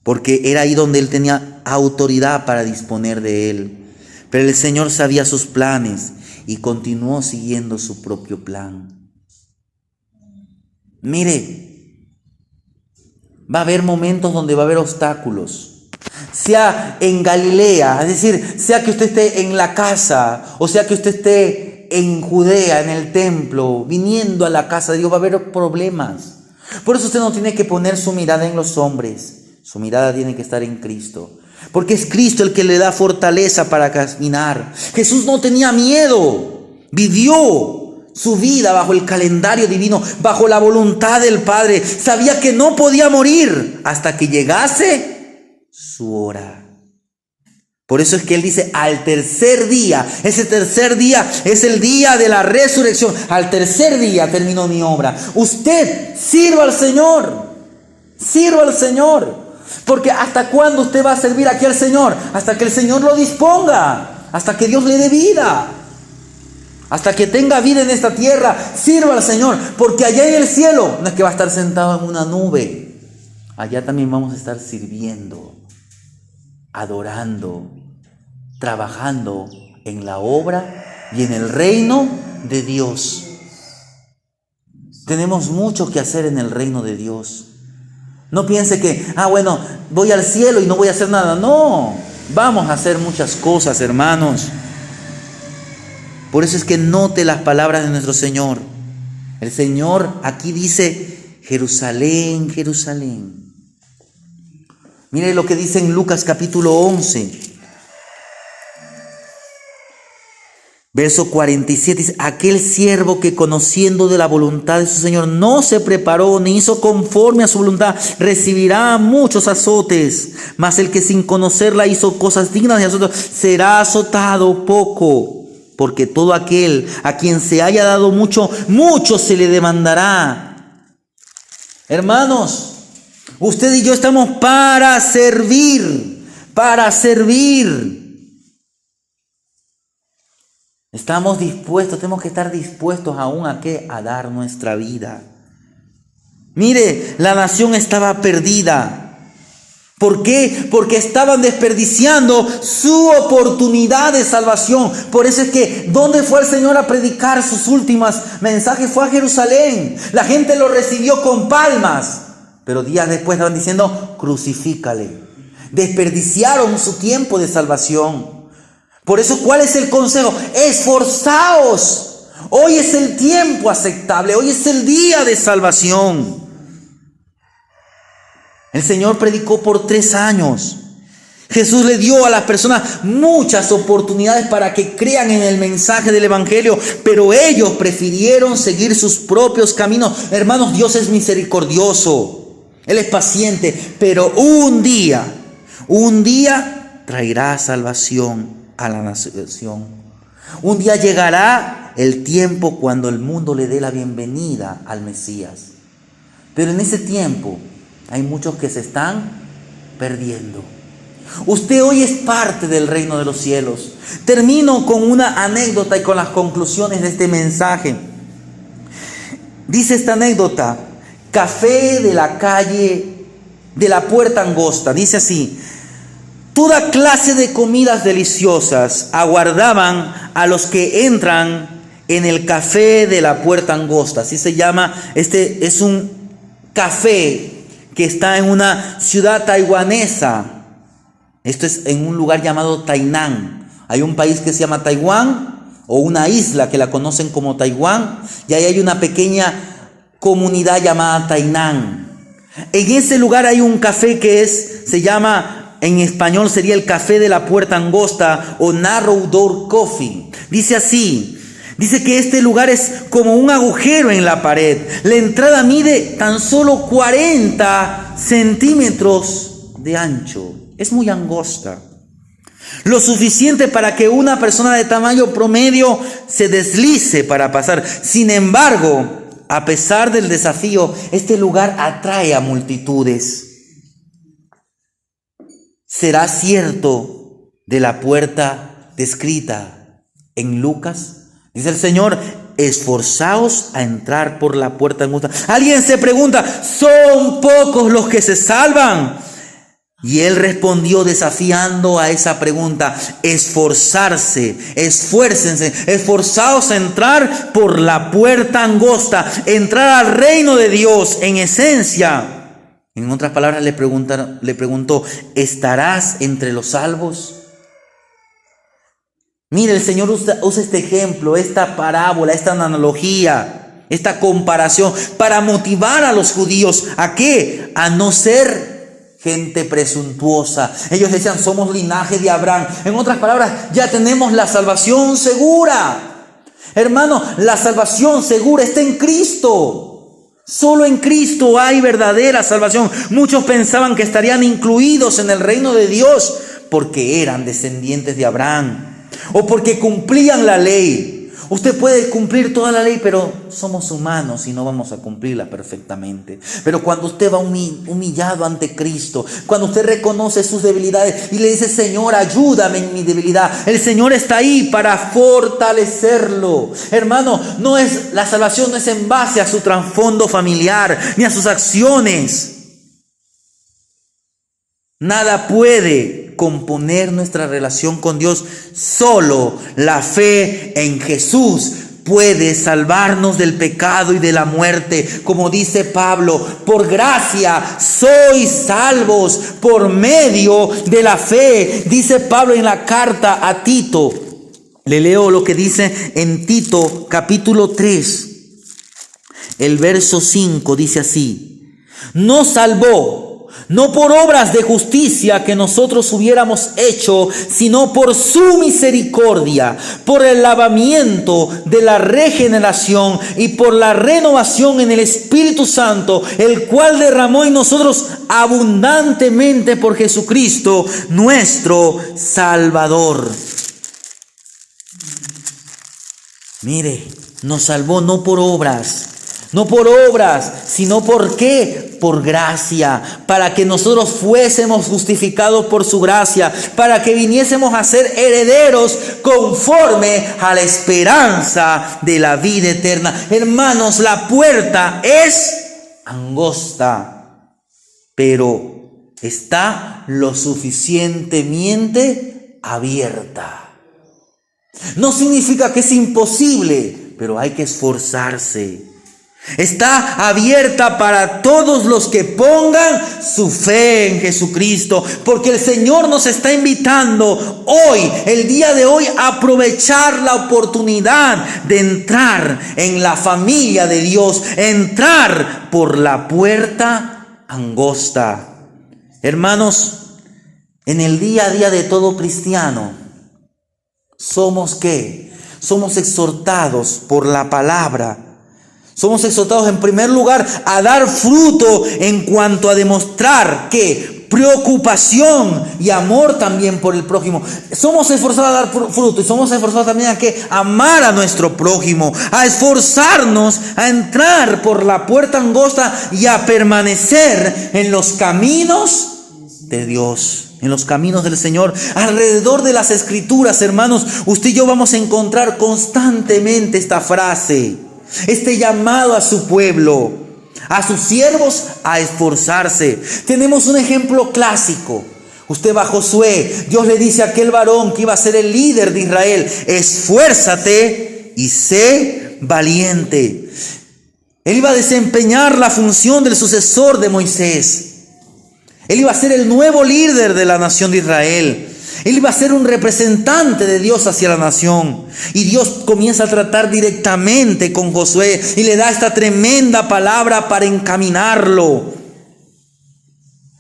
porque era ahí donde él tenía autoridad para disponer de él. Pero el Señor sabía sus planes y continuó siguiendo su propio plan. Mire, va a haber momentos donde va a haber obstáculos. Sea en Galilea, es decir, sea que usted esté en la casa, o sea que usted esté en Judea, en el templo, viniendo a la casa de Dios, va a haber problemas. Por eso usted no tiene que poner su mirada en los hombres, su mirada tiene que estar en Cristo. Porque es Cristo el que le da fortaleza para caminar. Jesús no tenía miedo. Vivió su vida bajo el calendario divino, bajo la voluntad del Padre. Sabía que no podía morir hasta que llegase su hora. Por eso es que Él dice: al tercer día. Ese tercer día es el día de la resurrección. Al tercer día terminó mi obra. Usted sirva al Señor. Sirva al Señor. Porque ¿hasta cuándo usted va a servir aquí al Señor? Hasta que el Señor lo disponga, hasta que Dios le dé vida, hasta que tenga vida en esta tierra. Sirva al Señor, porque allá en el cielo no es que va a estar sentado en una nube. Allá también vamos a estar sirviendo, adorando, trabajando en la obra y en el reino de Dios. Tenemos mucho que hacer en el reino de Dios. No piense que, bueno, voy al cielo y no voy a hacer nada. No, vamos a hacer muchas cosas, hermanos. Por eso es que note las palabras de nuestro Señor. El Señor aquí dice, Jerusalén, Jerusalén. Mire lo que dice en Lucas capítulo 11. Verso 47 dice, aquel siervo que conociendo de la voluntad de su Señor no se preparó ni hizo conforme a su voluntad, recibirá muchos azotes. Mas el que sin conocerla hizo cosas dignas de azotes, será azotado poco. Porque todo aquel a quien se haya dado mucho, mucho se le demandará. Hermanos, usted y yo estamos para servir, para servir. Estamos dispuestos, tenemos que estar dispuestos aún a ¿qué? A dar nuestra vida. Mire, la nación estaba perdida. ¿Por qué? Porque estaban desperdiciando su oportunidad de salvación. Por eso es que, ¿dónde fue el Señor a predicar sus últimos mensajes? Fue a Jerusalén. La gente lo recibió con palmas. Pero días después estaban diciendo, crucifícale. Desperdiciaron su tiempo de salvación. Por eso, ¿cuál es el consejo? Esforzaos. Hoy es el tiempo aceptable. Hoy es el día de salvación. El Señor predicó por 3 años. Jesús le dio a las personas muchas oportunidades para que crean en el mensaje del Evangelio, pero ellos prefirieron seguir sus propios caminos. Hermanos, Dios es misericordioso. Él es paciente, pero un día traerá salvación a la nación. Un día llegará el tiempo cuando el mundo le dé la bienvenida al Mesías. Pero en ese tiempo hay muchos que se están perdiendo. Usted hoy es parte del reino de los cielos. Termino con una anécdota y con las conclusiones de este mensaje. Dice esta anécdota: café de la calle de la Puerta Angosta. Dice así: toda clase de comidas deliciosas aguardaban a los que entran en el café de la Puerta Angosta. Así se llama. Este es un café que está en una ciudad taiwanesa. Esto es en un lugar llamado Tainan. Hay un país que se llama Taiwán, o una isla que la conocen como Taiwán, y ahí hay una pequeña comunidad llamada Tainan. En ese lugar hay un café que se llama, en español sería el café de la Puerta Angosta o Narrow Door Coffee. Dice así. Dice que este lugar es como un agujero en la pared. La entrada mide tan solo 40 centímetros de ancho. Es muy angosta. Lo suficiente para que una persona de tamaño promedio se deslice para pasar. Sin embargo, a pesar del desafío, este lugar atrae a multitudes. ¿Será cierto de la puerta descrita en Lucas? Dice el Señor: esforzaos a entrar por la puerta angosta. Alguien se pregunta: ¿son pocos los que se salvan? Y Él respondió desafiando a esa pregunta: esforzarse, esfuércense, esforzaos a entrar por la puerta angosta, entrar al reino de Dios en esencia. En otras palabras le preguntó: ¿estarás entre los salvos? Mire, el Señor usa este ejemplo, esta parábola, esta analogía, esta comparación para motivar a los judíos. ¿A qué? A no ser gente presuntuosa. Ellos decían: somos linaje de Abraham. En otras palabras, ya tenemos la salvación segura. Hermano, la salvación segura está en Cristo. Solo en Cristo hay verdadera salvación. Muchos pensaban que estarían incluidos en el reino de Dios porque eran descendientes de Abraham o porque cumplían la ley. Usted puede cumplir toda la ley, pero somos humanos y no vamos a cumplirla perfectamente. Pero cuando usted va humillado ante Cristo, cuando usted reconoce sus debilidades y le dice: Señor, ayúdame en mi debilidad, el Señor está ahí para fortalecerlo. Hermano, la salvación no es en base a su trasfondo familiar ni a sus acciones. Nada puede componer nuestra relación con Dios, solo la fe en Jesús puede salvarnos del pecado y de la muerte. Como dice Pablo, por gracia sois salvos por medio de la fe. Dice Pablo en la carta a Tito. Le leo lo que dice en Tito capítulo 3. El verso 5 dice así: nos salvó, no por obras de justicia que nosotros hubiéramos hecho, sino por su misericordia, por el lavamiento de la regeneración y por la renovación en el Espíritu Santo, el cual derramó en nosotros abundantemente por Jesucristo, nuestro Salvador. Mire, nos salvó no por obras, sino ¿por qué? Por gracia, para que nosotros fuésemos justificados por su gracia, para que viniésemos a ser herederos conforme a la esperanza de la vida eterna. Hermanos, la puerta es angosta, pero está lo suficientemente abierta. No significa que es imposible, pero hay que esforzarse. Está abierta para todos los que pongan su fe en Jesucristo, porque el Señor nos está invitando hoy, el día de hoy, a aprovechar la oportunidad de entrar en la familia de Dios, entrar por la puerta angosta. Hermanos, en el día a día de todo cristiano, ¿somos qué? Somos exhortados por la palabra. Somos exhortados en primer lugar a dar fruto en cuanto a demostrar que preocupación y amor también por el prójimo. Somos esforzados a dar fruto y somos esforzados también a que amar a nuestro prójimo, a esforzarnos a entrar por la puerta angosta y a permanecer en los caminos de Dios, en los caminos del Señor. Alrededor de las Escrituras, hermanos, usted y yo vamos a encontrar constantemente esta frase, este llamado a su pueblo, a sus siervos a esforzarse. Tenemos un ejemplo clásico. Usted va a Josué, Dios le dice a aquel varón que iba a ser el líder de Israel: esfuérzate y sé valiente. Él iba a desempeñar la función del sucesor de Moisés. Él iba a ser el nuevo líder de la nación de Israel. Él iba a ser un representante de Dios hacia la nación. Y Dios comienza a tratar directamente con Josué y le da esta tremenda palabra para encaminarlo.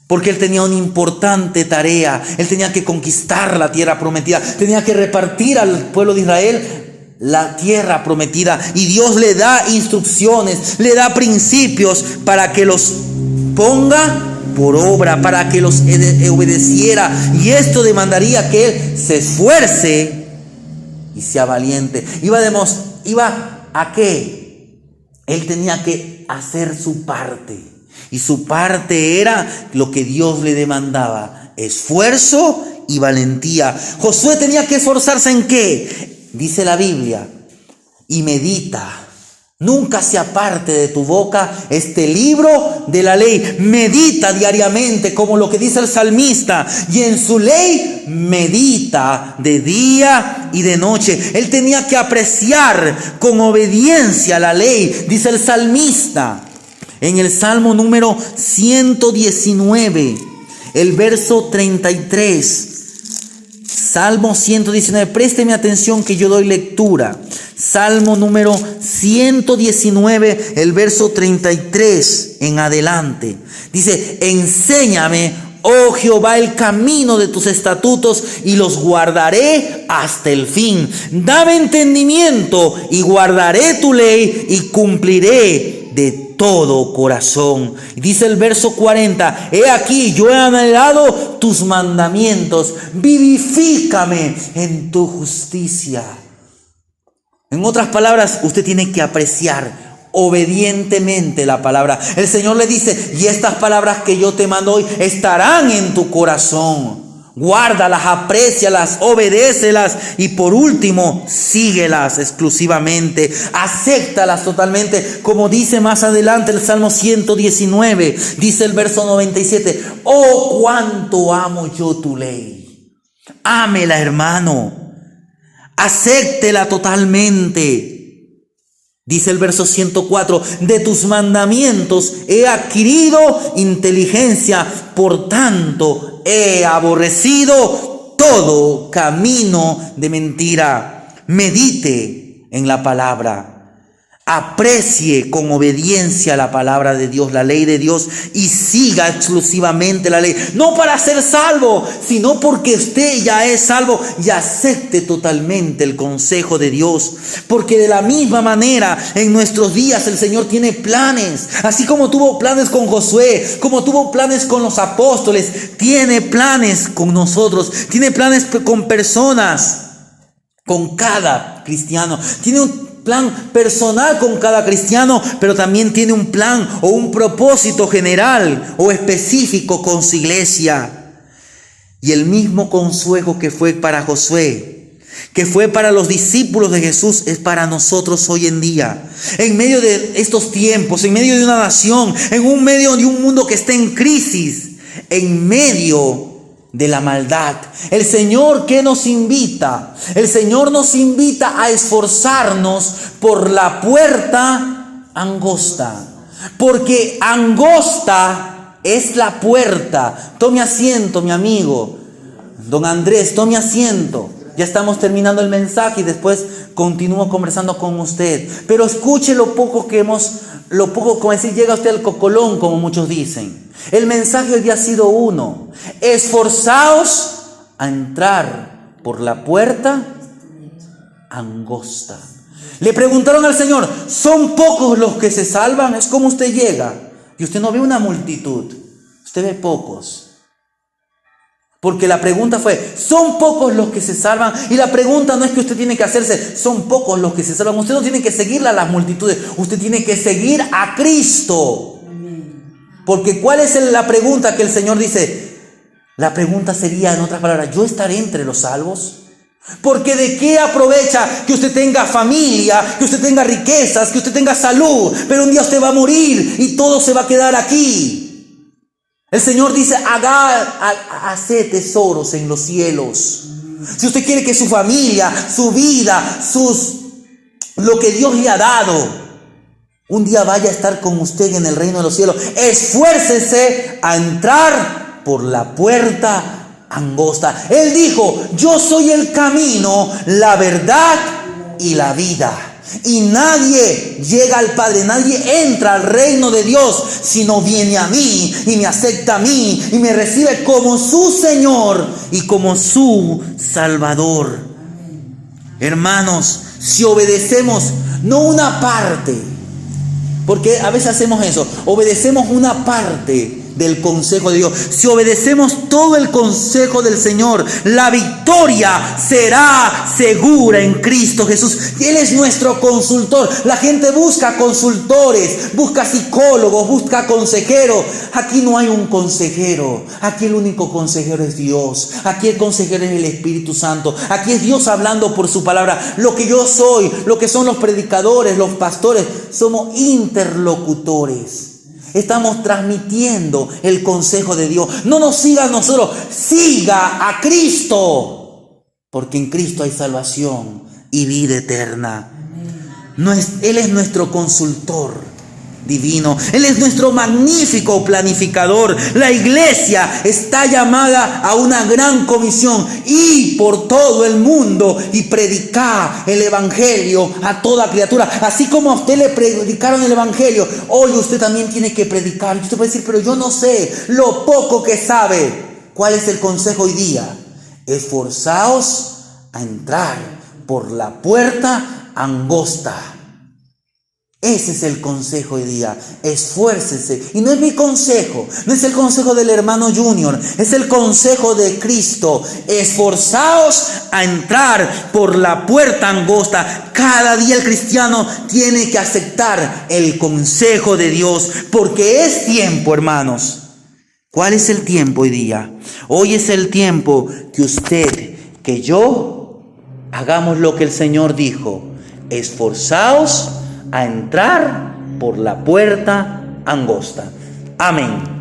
Porque él tenía una importante tarea. Él tenía que conquistar la tierra prometida. Tenía que repartir al pueblo de Israel la tierra prometida. Y Dios le da instrucciones, le da principios para que los ponga por obra, para que los obedeciera. Y esto demandaría que él se esfuerce y sea valiente. Iba a qué? Él tenía que hacer su parte. Y su parte era lo que Dios le demandaba: esfuerzo y valentía. Josué tenía que esforzarse ¿en qué? Dice la Biblia: y medita. Nunca se aparte de tu boca este libro de la ley. Medita diariamente, como lo que dice el salmista, y en su ley medita de día y de noche. Él tenía que apreciar con obediencia la ley, dice el salmista en el Salmo número 119, el verso 33. Salmo 119, présteme atención que yo doy lectura. Salmo número 119, el verso 33 en adelante. Dice: enséñame, oh Jehová, el camino de tus estatutos y los guardaré hasta el fin. Dame entendimiento y guardaré tu ley y cumpliré de todo corazón. Y dice el verso 40: he aquí, yo he anhelado tus mandamientos, vivifícame en tu justicia. En otras palabras, usted tiene que apreciar obedientemente la palabra. El Señor le dice: y estas palabras que yo te mando hoy estarán en tu corazón. Guárdalas, aprécialas, obedécelas y por último, síguelas exclusivamente, acéptalas totalmente, como dice más adelante el Salmo 119, dice el verso 97: oh, cuánto amo yo tu ley. Ámela, hermano, acéptela totalmente. Dice el verso 104, de tus mandamientos he adquirido inteligencia, por tanto he aborrecido todo camino de mentira. Medite en la palabra. Aprecie con obediencia la palabra de Dios, la ley de Dios, y siga exclusivamente la ley. No para ser salvo, sino porque usted ya es salvo y acepte totalmente el consejo de Dios. Porque de la misma manera en nuestros días el Señor tiene planes. Así como tuvo planes con Josué, como tuvo planes con los apóstoles, tiene planes con nosotros. Tiene planes con personas, con cada cristiano. Tiene un plan personal con cada cristiano, pero también tiene un plan o un propósito general o específico con su iglesia. Y el mismo consejo que fue para Josué, que fue para los discípulos de Jesús, es para nosotros hoy en día. En medio de estos tiempos, en medio de una nación, en medio de un mundo que está en crisis, en medio de la maldad, el Señor, ¿qué nos invita? El Señor nos invita a esforzarnos por la puerta angosta, porque angosta es la puerta. Tome asiento, mi amigo don Andrés, tome asiento. Ya estamos terminando el mensaje y después continúo conversando con usted. Pero escuche lo poco, como decir, llega usted al cocolón, como muchos dicen. El mensaje hoy día ha sido uno: esforzaos a entrar por la puerta angosta. Le preguntaron al Señor, ¿son pocos los que se salvan? Es como usted llega y usted no ve una multitud, usted ve pocos. Porque la pregunta fue, ¿son pocos los que se salvan? Y la pregunta no es que usted tiene que hacerse, son pocos los que se salvan. Usted no tiene que seguirle a las multitudes, usted tiene que seguir a Cristo. Porque ¿cuál es la pregunta que el Señor dice? La pregunta sería, en otras palabras, ¿yo estaré entre los salvos? Porque ¿de qué aprovecha que usted tenga familia, que usted tenga riquezas, que usted tenga salud, pero un día usted va a morir y todo se va a quedar aquí? El Señor dice, hace tesoros en los cielos. Si usted quiere que su familia, su vida, lo que Dios le ha dado, un día vaya a estar con usted en el reino de los cielos, esfuércese a entrar por la puerta angosta. Él dijo, yo soy el camino, la verdad y la vida. Y nadie llega al Padre, nadie entra al reino de Dios si no viene a mí y me acepta a mí y me recibe como su Señor y como su Salvador. Hermanos, si obedecemos no una parte, porque a veces hacemos eso, obedecemos una parte del consejo de Dios. Si obedecemos todo el consejo del Señor, la victoria será segura en Cristo Jesús. Él es nuestro consultor. La gente busca consultores, busca psicólogos, busca consejeros. Aquí no hay un consejero. Aquí el único consejero es Dios. Aquí el consejero es el Espíritu Santo. Aquí es Dios hablando por su palabra. Lo que yo soy, lo que son los predicadores, los pastores, somos interlocutores. Estamos transmitiendo el consejo de Dios. No nos siga a nosotros, siga a Cristo. Porque en Cristo hay salvación y vida eterna. Él es nuestro consultor divino. Él es nuestro magnífico planificador. La iglesia está llamada a una gran comisión: ir por todo el mundo y predicar el evangelio a toda criatura. Así como a usted le predicaron el evangelio, hoy usted también tiene que predicar. Usted puede decir, pero yo no sé, lo poco que sabe. ¿Cuál es el consejo hoy día? Esforzaos a entrar por la puerta angosta. Ese es el consejo hoy día. Esfuércese. Y no es mi consejo, no es el consejo del hermano Junior, es el consejo de Cristo. Esforzaos a entrar por la puerta angosta. Cada día el cristiano tiene que aceptar el consejo de Dios, porque es tiempo, hermanos. ¿Cuál es el tiempo hoy día? Hoy es el tiempo que usted, que yo, hagamos lo que el Señor dijo: esforzaos a entrar por la puerta angosta. Amén.